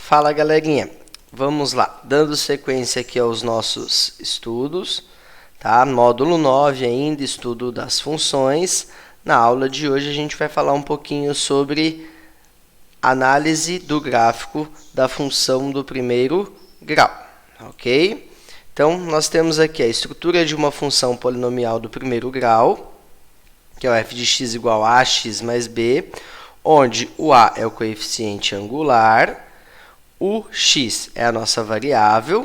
Fala, galerinha. Vamos lá, dando sequência aqui aos nossos estudos, tá? Módulo 9 ainda, estudo das funções. Na aula de hoje a gente vai falar um pouquinho sobre análise do gráfico da função do primeiro grau, ok? Então, nós temos aqui a estrutura de uma função polinomial do primeiro grau, que é o f de x igual a x mais b, onde o a é o coeficiente angular, o x é a nossa variável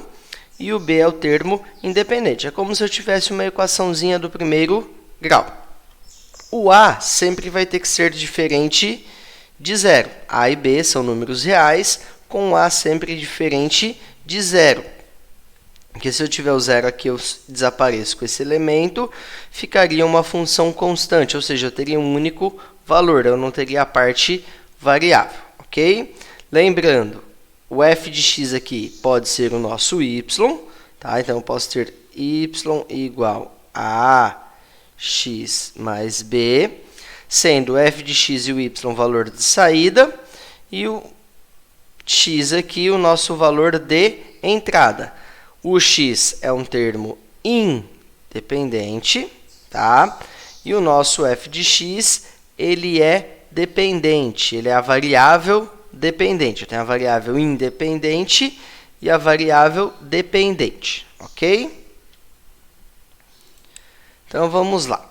e o b é o termo independente. É como se eu tivesse uma equaçãozinha do primeiro grau. O a sempre vai ter que ser diferente de zero. A e b são números reais, com a sempre diferente de zero. Porque se eu tiver o zero aqui, eu desapareço com esse elemento, ficaria uma função constante, ou seja, eu teria um único valor, eu não teria a parte variável, ok? Lembrando, o f de x aqui pode ser o nosso y, tá? Então, eu posso ter y igual a x mais b, sendo o f de x e o y valor de saída, e o x aqui o nosso valor de entrada. O x é um termo independente, tá? E o nosso f de x, ele é dependente, ele é a variável dependente. Eu tenho a variável independente e a variável dependente, ok? Então, vamos lá.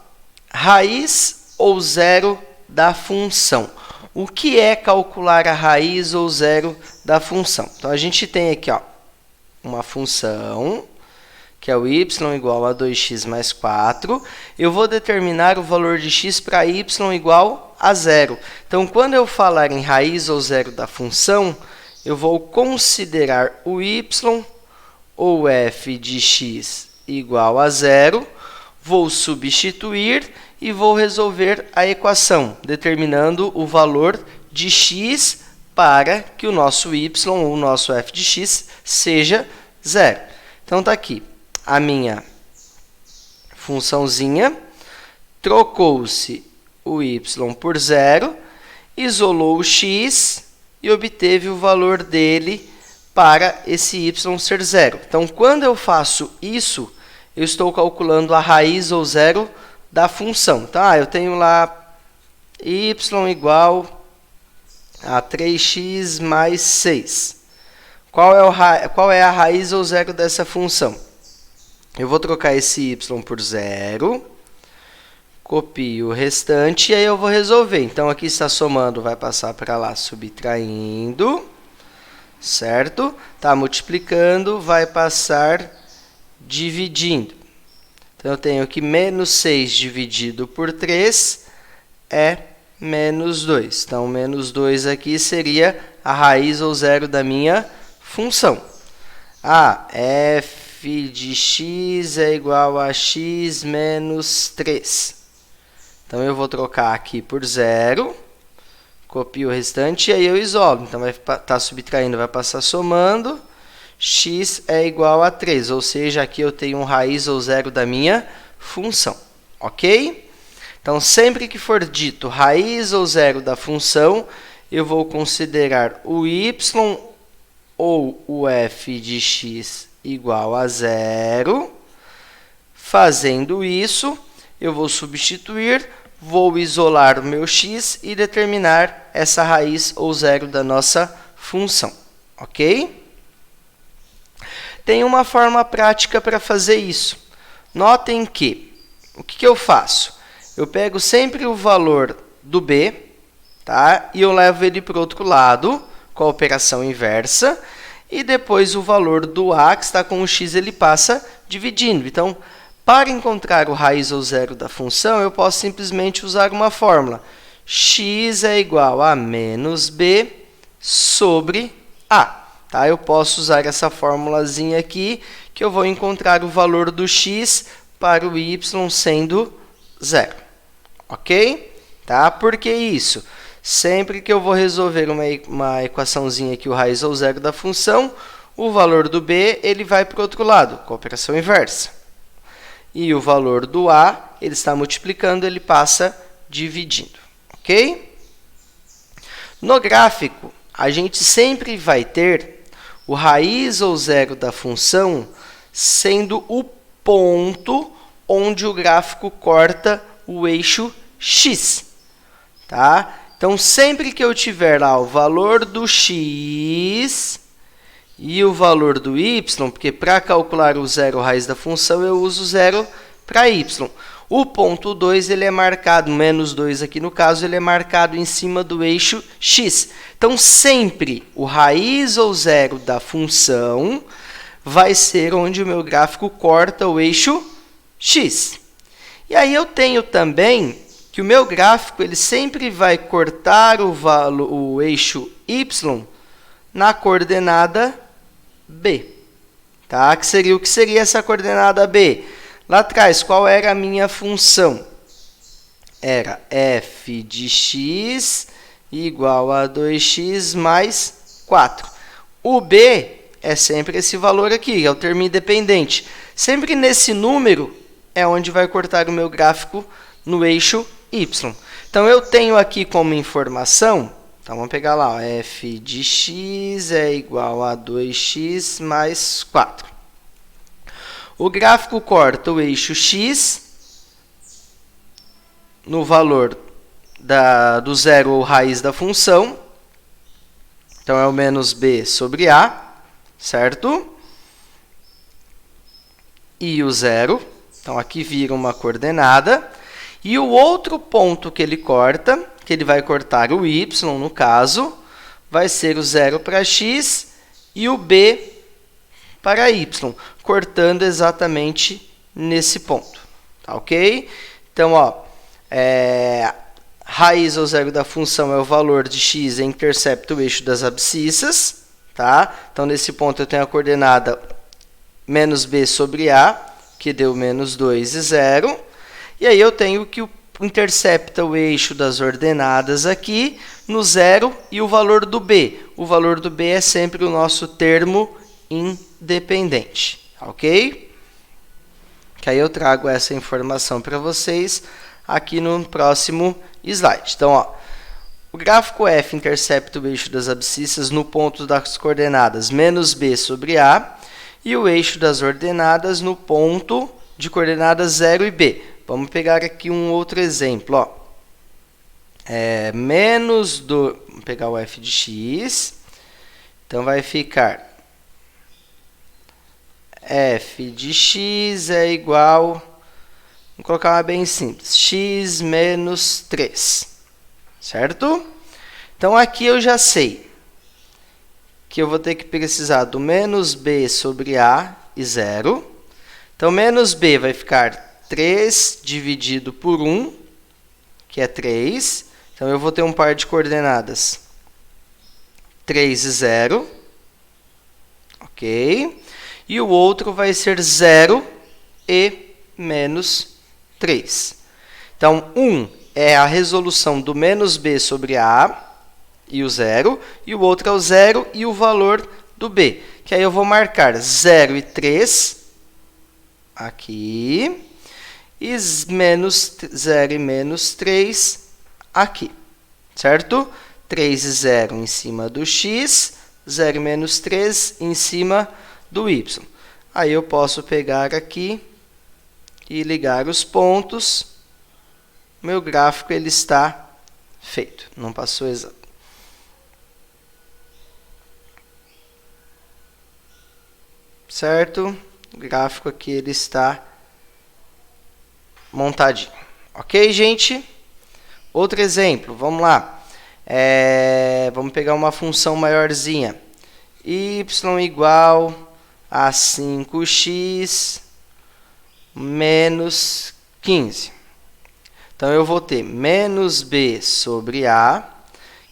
Raiz ou zero da função. O que é calcular a raiz ou zero da função? Então, a gente tem aqui, ó, uma função, que é o y igual a 2x mais 4. Eu vou determinar o valor de x para y igual a zero. Então, quando eu falar em raiz ou zero da função, eu vou considerar o y ou f de x igual a zero, vou substituir e vou resolver a equação, determinando o valor de x para que o nosso y ou o nosso f de x seja zero. Então, está aqui a minha funçãozinha, trocou-se o y por zero, isolou o x e obteve o valor dele para esse y ser zero. Então, quando eu faço isso, eu estou calculando a raiz ou zero da função. Tá? Eu tenho lá y igual a 3x mais 6. Qual é a raiz ou zero dessa função? Eu vou trocar esse y por zero, copio o restante e aí eu vou resolver. Então, aqui está somando, vai passar para lá subtraindo, certo? Está multiplicando, vai passar dividindo. Então, eu tenho aqui menos 6 dividido por 3 é menos 2. Então, menos 2 aqui seria a raiz ou zero da minha função. F de x é igual a x menos 3. Então, eu vou trocar aqui por zero, copio o restante e aí eu isolo. Então, vai estar subtraindo, vai passar somando. X é igual a 3, ou seja, aqui eu tenho um raiz ou zero da minha função, ok? Então, sempre que for dito raiz ou zero da função, eu vou considerar o y ou o f de x igual a zero. Fazendo isso, eu vou substituir, vou isolar o meu x e determinar essa raiz ou zero da nossa função, ok? Tem uma forma prática para fazer isso. Notem que, o que eu faço? Eu pego sempre o valor do b, tá? E eu levo ele para o outro lado, com a operação inversa, e depois o valor do a, que está com o x, ele passa dividindo. Então, para encontrar o raiz ou zero da função, eu posso simplesmente usar uma fórmula. X é igual a menos b sobre a. Tá? Eu posso usar essa formulazinha aqui, que eu vou encontrar o valor do x para o y sendo zero. Ok? Tá? Por que isso? Sempre que eu vou resolver uma equaçãozinha aqui, o raiz ou zero da função, o valor do b ele vai para o outro lado, com a operação inversa. E o valor do a, ele está multiplicando, ele passa dividindo. Ok? No gráfico a gente sempre vai ter o raiz ou zero da função sendo o ponto onde o gráfico corta o eixo x, tá? Então, sempre que eu tiver lá o valor do x e o valor do y, porque para calcular o zero raiz da função, eu uso zero para y. O ponto 2, ele é marcado, menos 2 aqui no caso, ele é marcado em cima do eixo x. Então, sempre o raiz ou zero da função vai ser onde o meu gráfico corta o eixo x. E aí eu tenho também que o meu gráfico ele sempre vai cortar o eixo y na coordenada b. Tá? Que seria essa coordenada b? Lá atrás, qual era a minha função? Era f de x igual a 2x mais 4. O b é sempre esse valor aqui, é o termo independente. Sempre nesse número é onde vai cortar o meu gráfico no eixo y. Então, eu tenho aqui como informação, então vamos pegar lá, ó, f de x é igual a 2x mais 4. O gráfico corta o eixo x no valor do zero ou raiz da função. Então, é o menos b sobre a, certo? E o zero. Então, aqui vira uma coordenada. E o outro ponto que ele corta, que ele vai cortar o y, no caso, vai ser o zero para x e o b para y, cortando exatamente nesse ponto. Tá ok? Então, ó, raiz ou zero da função é o valor de x e intercepta o eixo das abscissas. Tá? Então, nesse ponto, eu tenho a coordenada menos b sobre a, que deu menos 2 e 0. E aí eu tenho que intercepta o eixo das ordenadas aqui no 0 e o valor do b. O valor do b é sempre o nosso termo independente. Ok? Que aí eu trago essa informação para vocês aqui no próximo slide. Então, ó, o gráfico f intercepta o eixo das abscissas no ponto das coordenadas menos b sobre a e o eixo das ordenadas no ponto de coordenadas 0 e b. Vamos pegar aqui um outro exemplo. Ó. Vamos pegar o f de x. Então, vai ficar f de x é igual, vou colocar uma bem simples, x menos 3. Certo? Então, aqui eu já sei que eu vou ter que precisar do menos b sobre a e 0. Então, menos b vai ficar 3 dividido por 1, que é 3. Então, eu vou ter um par de coordenadas 3 e 0. Ok? E o outro vai ser 0 e menos 3. Então, 1 é a resolução do menos b sobre a e o 0. E o outro é o 0 e o valor do b. Que aí eu vou marcar 0 e 3 aqui. E menos 0 e menos 3 aqui, certo? 3 e 0 em cima do x, 0 e menos 3 em cima do y. Aí eu posso pegar aqui e ligar os pontos. Meu gráfico ele está feito, não passou exato. Certo? O gráfico aqui ele está montadinho. Ok, gente? Outro exemplo, vamos lá. Vamos pegar uma função maiorzinha. Y igual a 5x menos 15. Então, eu vou ter menos b sobre a,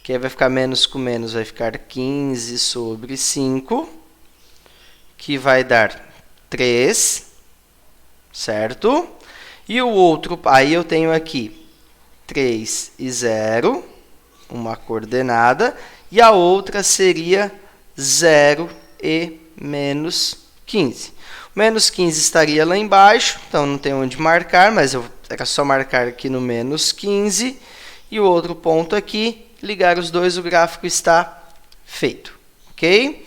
que aí vai ficar menos com menos, vai ficar 15 sobre 5, que vai dar 3, certo? E o outro, aí eu tenho aqui 3 e 0, uma coordenada, e a outra seria 0 e menos 15. O menos 15 estaria lá embaixo, então não tem onde marcar, mas era só marcar aqui no menos 15. E o outro ponto aqui, ligar os dois, o gráfico está feito, ok?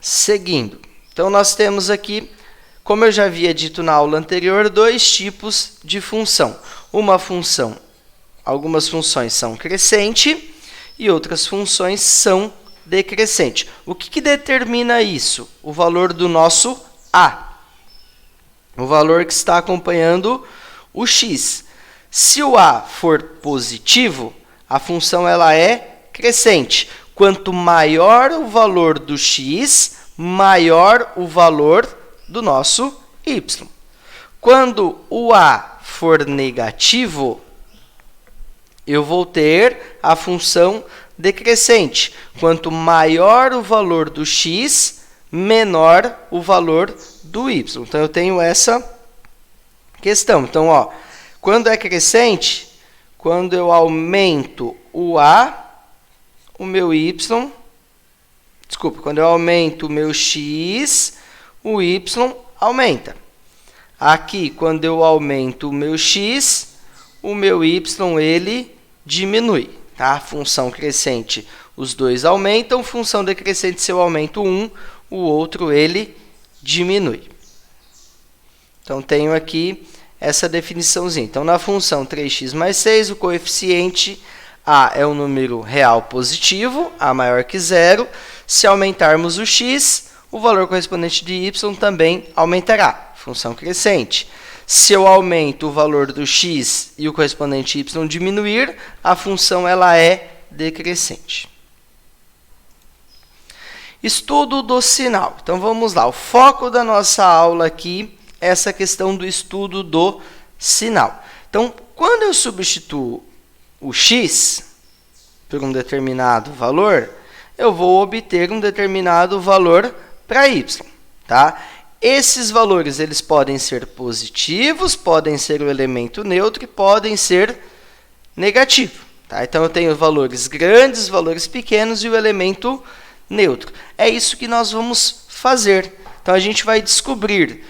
Seguindo. Então, nós temos aqui, como eu já havia dito na aula anterior, dois tipos de função. Uma função, algumas funções são crescente e outras funções são decrescente. O que determina isso? O valor do nosso A. O valor que está acompanhando o x. Se o A for positivo, a função ela é crescente. Quanto maior o valor do x, maior o valor do nosso y. Quando o A for negativo, eu vou ter a função decrescente. Quanto maior o valor do x, menor o valor do y. Então, eu tenho essa questão. Então, ó, quando é crescente, quando eu aumento o A, o meu y... Desculpa, quando eu aumento o meu x, o y aumenta. Aqui, quando eu aumento o meu x, o meu y, ele diminui. Tá? Função crescente, os dois aumentam. Função decrescente, se eu aumento um, o outro, ele diminui. Então, tenho aqui essa definiçãozinha. Então, na função 3x mais 6, o coeficiente A é um número real positivo, A maior que zero. Se aumentarmos o x, o valor correspondente de y também aumentará. Função crescente. Se eu aumento o valor do x e o correspondente y diminuir, a função ela é decrescente. Estudo do sinal. Então, vamos lá. O foco da nossa aula aqui é essa questão do estudo do sinal. Então, quando eu substituo o x por um determinado valor, eu vou obter um determinado valor para y. Tá? Esses valores eles podem ser positivos, podem ser o elemento neutro e podem ser negativo. Tá? Então, eu tenho valores grandes, valores pequenos e o elemento neutro. É isso que nós vamos fazer. Então, a gente vai descobrir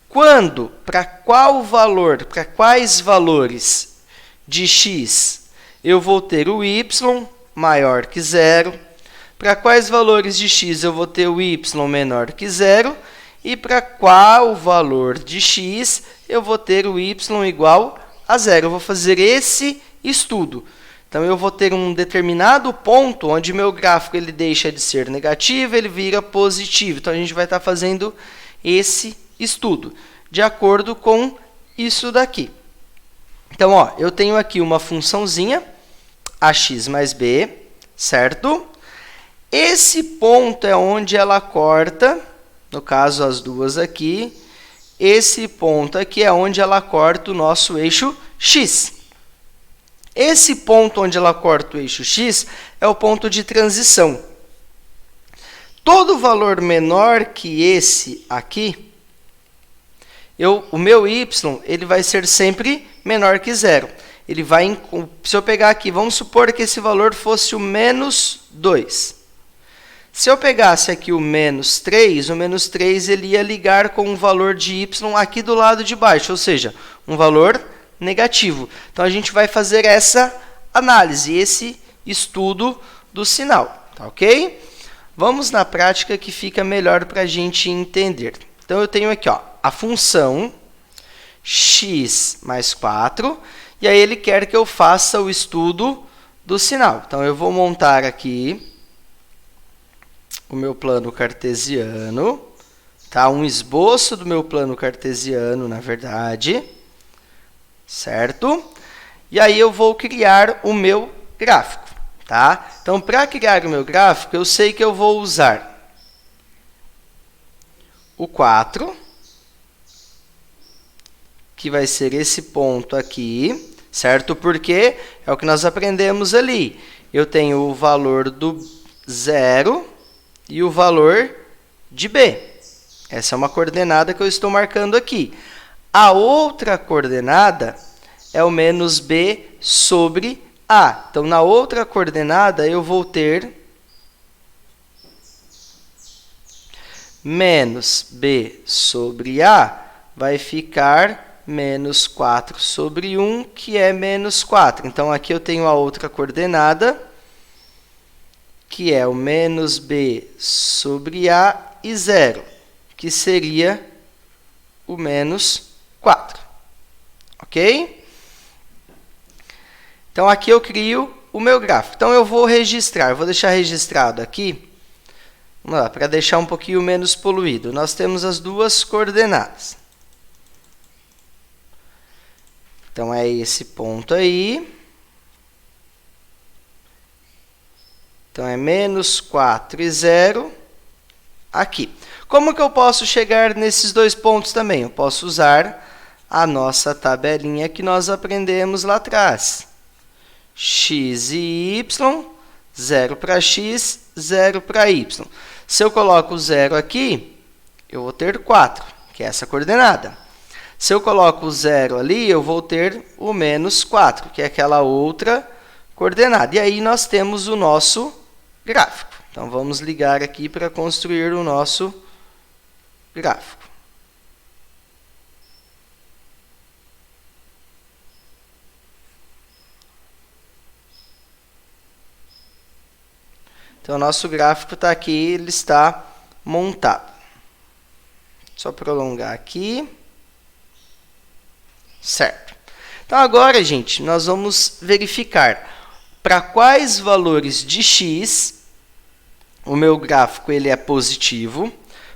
quando, para qual valor, para quais valores de x eu vou ter o y maior que zero, para quais valores de x eu vou ter o y menor que zero, e para qual valor de x eu vou ter o y igual a zero. Eu vou fazer esse estudo. Então, eu vou ter um determinado ponto onde meu gráfico ele deixa de ser negativo, ele vira positivo. Então, a gente vai estar fazendo esse estudo de acordo com isso daqui. Então, ó, eu tenho aqui uma funçãozinha, ax mais b, certo? Esse ponto é onde ela corta, no caso, as duas aqui. Esse ponto aqui é onde ela corta o nosso eixo x. Esse ponto onde ela corta o eixo x é o ponto de transição. Todo valor menor que esse aqui, o meu y ele vai ser sempre menor que zero. Ele vai, se eu pegar aqui, vamos supor que esse valor fosse o menos 2. Se eu pegasse aqui o menos 3 ele ia ligar com um valor de y aqui do lado de baixo, ou seja, um valor negativo. Então, a gente vai fazer essa análise, esse estudo do sinal, tá ok? Vamos na prática que fica melhor para a gente entender. Então, eu tenho aqui ó, a função x mais 4, e aí ele quer que eu faça o estudo do sinal. Então, eu vou montar aqui o meu plano cartesiano, tá? Um esboço do meu plano cartesiano, na verdade, certo? E aí eu vou criar o meu gráfico, tá? Então, para criar o meu gráfico, eu sei que eu vou usar o 4, que vai ser esse ponto aqui, certo? Porque é o que nós aprendemos ali. Eu tenho o valor do 0 e o valor de b. Essa é uma coordenada que eu estou marcando aqui. A outra coordenada é o menos b sobre a. Então, na outra coordenada, eu vou ter menos b sobre a, vai ficar menos 4 sobre 1, que é menos 4. Então, aqui eu tenho a outra coordenada, que é o menos b sobre a e 0, que seria o menos 4. Ok? Então, aqui eu crio o meu gráfico. Então, eu vou registrar, vou deixar registrado aqui, vamos lá, para deixar um pouquinho menos poluído. Nós temos as duas coordenadas. Então, é esse ponto aí. Então, é menos 4 e 0 aqui. Como que eu posso chegar nesses dois pontos também? Eu posso usar a nossa tabelinha que nós aprendemos lá atrás. X e y, 0 para x, 0 para y. Se eu coloco 0 aqui, eu vou ter 4, que é essa coordenada. Se eu coloco o 0 ali, eu vou ter o menos 4, que é aquela outra coordenada. E aí nós temos o nosso gráfico. Então, vamos ligar aqui para construir o nosso gráfico. Então, o nosso gráfico está aqui, ele está montado. Só prolongar aqui. Certo. Então, agora, gente, nós vamos verificar para quais valores de x o meu gráfico ele é positivo,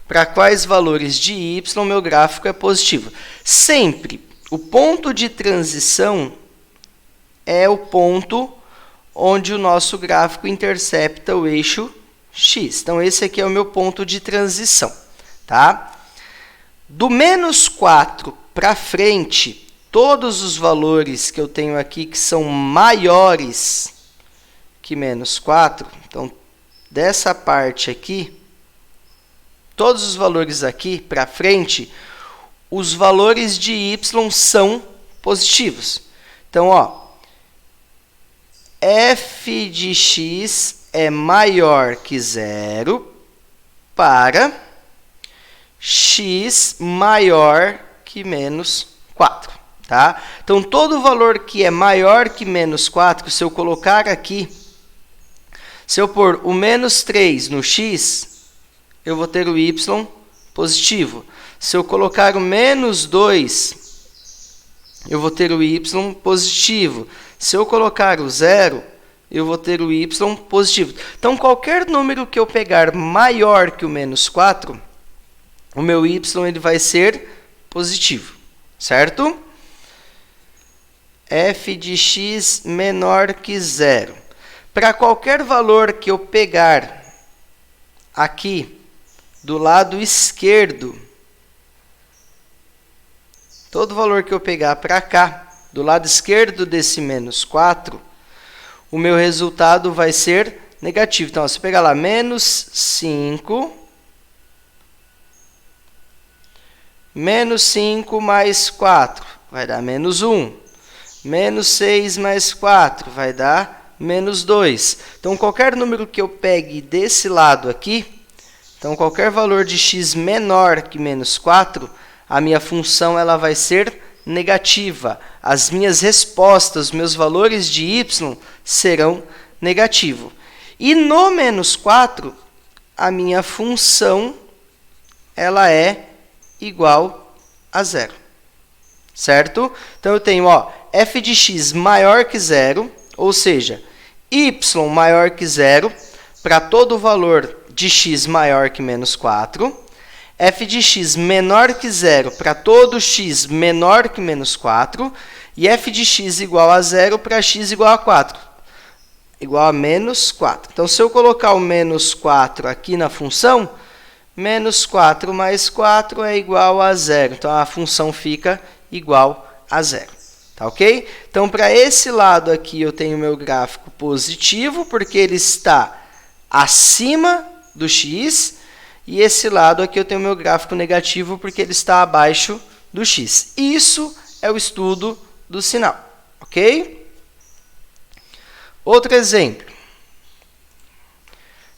para quais valores de y o meu gráfico é positivo. Sempre o ponto de transição é o ponto onde o nosso gráfico intercepta o eixo x. Então, esse aqui é o meu ponto de transição. Tá? Do menos 4 para frente, todos os valores que eu tenho aqui que são maiores que menos 4, então, dessa parte aqui, todos os valores aqui para frente, os valores de y são positivos. Então, ó, f de x é maior que 0 para x maior que menos 4. Tá? Então, todo valor que é maior que menos 4, se eu colocar aqui, se eu pôr o menos 3 no x, eu vou ter o y positivo. Se eu colocar o menos 2, eu vou ter o y positivo. Se eu colocar o 0, eu vou ter o y positivo. Então, qualquer número que eu pegar maior que o menos 4, o meu y ele vai ser positivo. Certo? F de x menor que 0. Para qualquer valor que eu pegar aqui do lado esquerdo, todo valor que eu pegar para cá, do lado esquerdo desse menos 4, o meu resultado vai ser negativo. Então, se eu pegar lá menos 5, menos 5 mais 4 vai dar menos 1. Menos 6 mais 4 vai dar menos 2. Então, qualquer número que eu pegue desse lado aqui, então, qualquer valor de x menor que menos 4, a minha função ela vai ser negativa. As minhas respostas, meus valores de y serão negativos. E no menos 4, a minha função ela é igual a 0. Certo? Então, eu tenho f de x maior que 0, ou seja, y maior que 0 para todo valor de x maior que menos 4, f de x menor que 0 para todo x menor que menos 4, e f de x igual a 0 para x igual a 4, igual a menos 4. Então, se eu colocar o menos 4 aqui na função, menos 4 mais 4 é igual a 0. Então, a função fica igual a 0. Tá ok? Então, para esse lado aqui, eu tenho meu gráfico positivo, porque ele está acima do x. E esse lado aqui, eu tenho meu gráfico negativo, porque ele está abaixo do x. Isso é o estudo do sinal. Ok? Outro exemplo.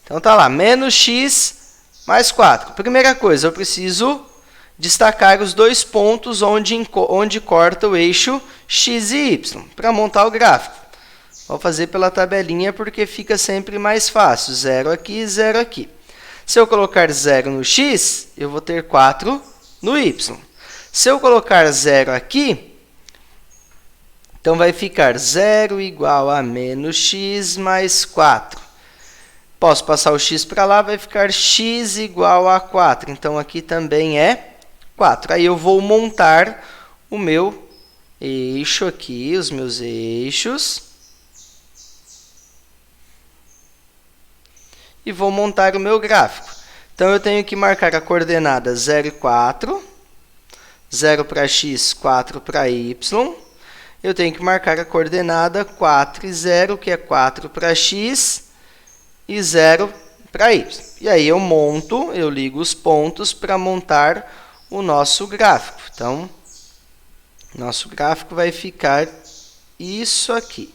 Então, tá lá, menos x mais 4. Primeira coisa, eu preciso destacar os dois pontos onde corta o eixo x e y, para montar o gráfico. Vou fazer pela tabelinha porque fica sempre mais fácil. 0 aqui, 0 aqui. Se eu colocar 0 no x, eu vou ter 4 no y. Se eu colocar 0 aqui, então vai ficar 0 igual a menos x mais 4. Posso passar o x para lá, vai ficar x igual a 4. Então, aqui também é 4. Aí, eu vou montar o meu eixo aqui, os meus eixos. E vou montar o meu gráfico. Então, eu tenho que marcar a coordenada 0 e 4. 0 para x, 4 para y. Eu tenho que marcar a coordenada 4 e 0, que é 4 para x e 0 para y. E aí eu ligo os pontos para montar o nosso gráfico. Então, nosso gráfico vai ficar isso aqui.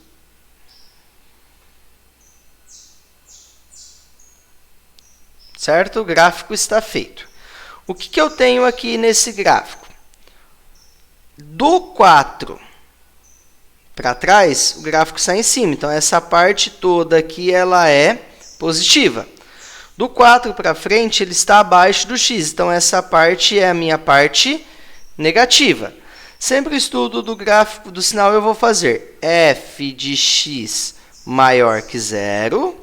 Certo? O gráfico está feito. O que eu tenho aqui nesse gráfico? Do 4 para trás, o gráfico está em cima. Então, essa parte toda aqui ela é positiva. Do 4 para frente, ele está abaixo do x. Então, essa parte é a minha parte negativa. Sempre o estudo do gráfico do sinal eu vou fazer f de x maior que 0,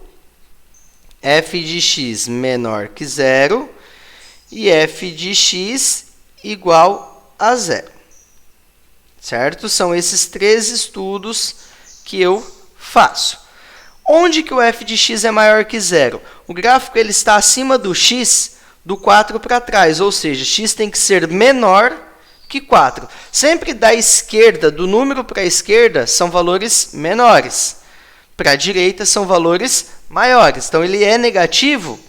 f de x menor que 0 e f de x igual a 0. Certo? São esses 3 estudos que eu faço. Onde que o f de x é maior que 0? O gráfico ele está acima do x do 4 para trás, ou seja, x tem que ser menor que 4. Sempre da esquerda, do número para a esquerda, são valores menores. Para a direita, são valores maiores. Então, ele é negativo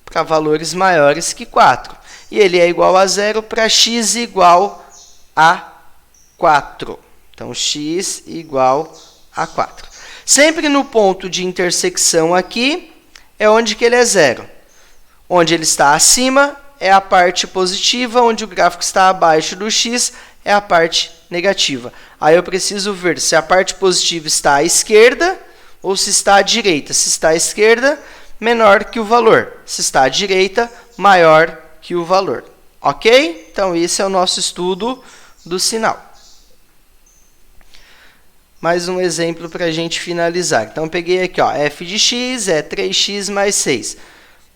para valores maiores que 4. E ele é igual a 0 para x igual a 4. Então, x igual a 4. Sempre no ponto de intersecção aqui é onde que ele é 0. Onde ele está acima é a parte positiva, onde o gráfico está abaixo do x é a parte negativa. Aí eu preciso ver se a parte positiva está à esquerda ou se está à direita. Se está à esquerda, menor que o valor. Se está à direita, maior que o valor. Ok? Então, esse é o nosso estudo do sinal. Mais um exemplo para a gente finalizar. Então, peguei aqui, ó, f de x é 3x mais 6.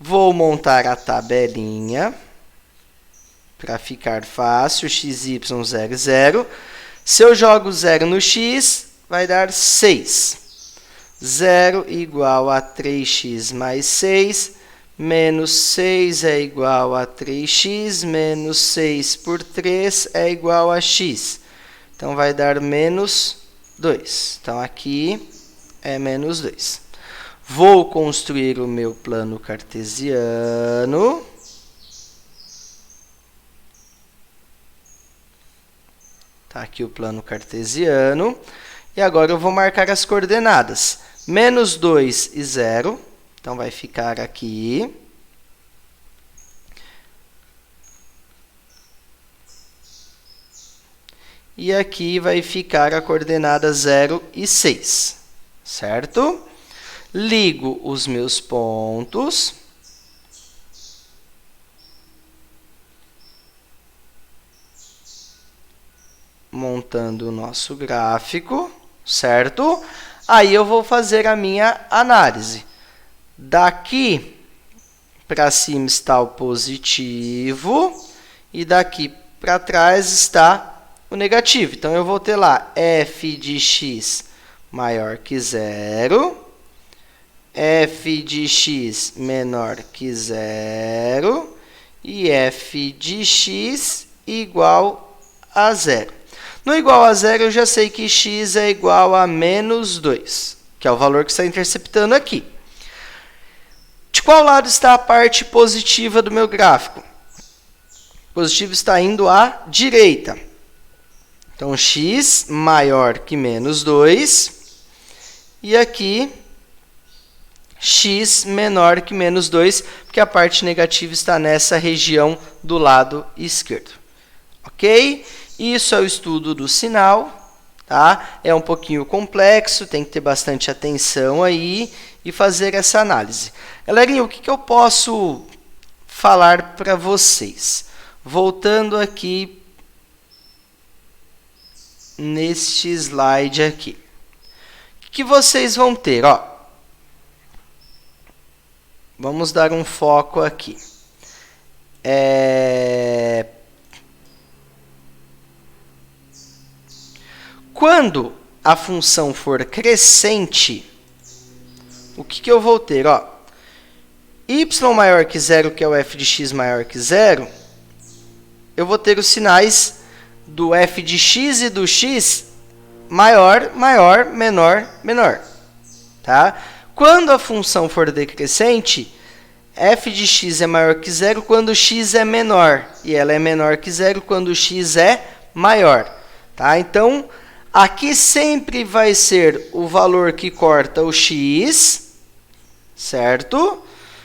Vou montar a tabelinha para ficar fácil. x, y, 0, 0. Se eu jogo 0 no x, vai dar 6. 0 igual a 3x mais 6. Menos 6 é igual a 3x. Menos 6 por 3 é igual a x. Então, vai dar menos 2. Então, aqui é menos 2. Vou construir o meu plano cartesiano. Está aqui o plano cartesiano. E agora eu vou marcar as coordenadas. Menos 2 e 0. Então, vai ficar aqui. E aqui vai ficar a coordenada 0 e 6, certo? Ligo os meus pontos. Montando o nosso gráfico, certo? Aí eu vou fazer a minha análise. Daqui para cima está o positivo e daqui para trás está o negativo. Então, eu vou ter lá f de x maior que 0, f de x menor que 0 e f de x igual a 0. No igual a 0, eu já sei que x é igual a menos 2, que é o valor que está interceptando aqui. De qual lado está a parte positiva do meu gráfico? O positivo está indo à direita. Então, x maior que menos 2. E aqui, x menor que menos 2, porque a parte negativa está nessa região do lado esquerdo. Ok? Isso é o estudo do sinal, tá? É um pouquinho complexo, tem que ter bastante atenção aí e fazer essa análise. Galerinha, o que eu posso falar para vocês? Voltando aqui neste slide aqui. O que vocês vão ter? Ó, vamos dar um foco aqui. Quando a função for crescente, o que eu vou ter? Ó, y maior que 0, que é o f de x maior que 0, eu vou ter os sinais do f de x e do x maior, maior, menor, menor. Tá? Quando a função for decrescente, f de x é maior que 0 quando x é menor. E ela é menor que 0 quando x é maior. Tá? Então, aqui sempre vai ser o valor que corta o x, certo?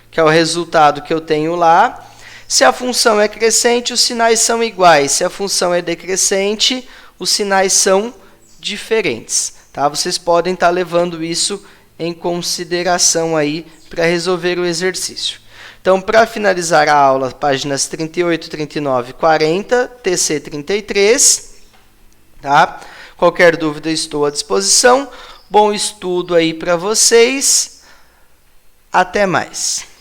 Que é o resultado que eu tenho lá. Se a função é crescente, os sinais são iguais. Se a função é decrescente, os sinais são diferentes. Tá? Vocês podem estar levando isso em consideração aí para resolver o exercício. Então, para finalizar a aula, páginas 38, 39 e 40, TC 33. Tá? Qualquer dúvida, estou à disposição. Bom estudo aí para vocês. Até mais.